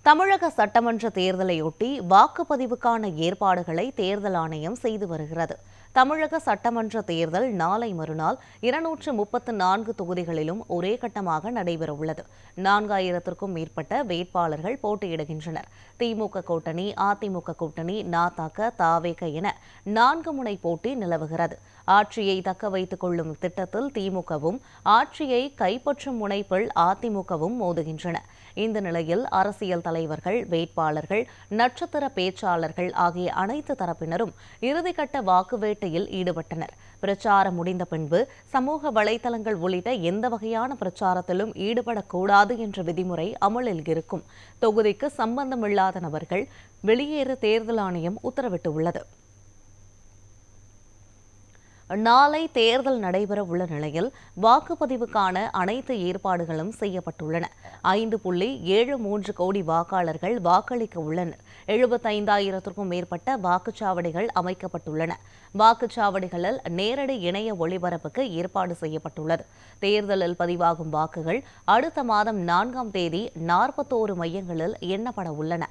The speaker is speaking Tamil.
தமிழக சட்டமன்ற தேர்தலையொட்டி வாக்குப்பதிவுக்கான ஏற்பாடுகளை தேர்தல் ஆணையம் செய்து வருகிறது. தமிழக சட்டமன்ற தேர்தல் நாளை மறுநாள் 234 தொகுதிகளிலும் ஒரே கட்டமாக நடைபெறவுள்ளது. 4000த்திற்கும் மேற்பட்ட வேட்பாளர்கள் போட்டியிடுகின்றனர். திமுக கூட்டணி, அதிமுக கூட்டணி, நாதாக, தாவேக என 4 முனை போட்டி நிலவுகிறது. ஆட்சியை தக்க வைத்துக் கொள்ளும் திட்டத்தில் திமுகவும், ஆட்சியை கைப்பற்றும் முனைப்பில் அதிமுகவும் மோதுகின்றன. இந்த நிலையில் அரசியல் தலைவர்கள், வேட்பாளர்கள், நட்சத்திர பேச்சாளர்கள் ஆகிய அனைத்து தரப்பினரும் இறுதிக்கட்ட வாக்கு வேட்டையில் ஈடுபட்டனர். பிரச்சாரம் முடிந்த பின்பு சமூக வலைதளங்கள் உள்ளிட்ட எந்த வகையான பிரச்சாரத்திலும் ஈடுபடக்கூடாது என்ற விதிமுறை அமலில் இருக்கும். தொகுதிக்கு சம்பந்தமில்லாத நபர்கள் வெளியேற தேர்தல் ஆணையம் உத்தரவிட்டுள்ளது. நாளை தேர்தல் நடைபெற உள்ள நிலையில் வாக்குப்பதிவுக்கான அனைத்து ஏற்பாடுகளும் செய்யப்பட்டுள்ளன. 5.73 கோடி வாக்காளர்கள் வாக்களிக்க உள்ளனர். 75,000த்திற்கும் மேற்பட்ட வாக்குச்சாவடிகள் அமைக்கப்பட்டுள்ளன. வாக்குச்சாவடிகளில் நேரடி இணைய ஒளிபரப்புக்கு ஏற்பாடு செய்யப்பட்டுள்ளது. தேர்தலில் பதிவாகும் வாக்குகள் அடுத்த மாதம் 4ஆம் தேதி 41 மையங்களில் எண்ணப்பட உள்ளன.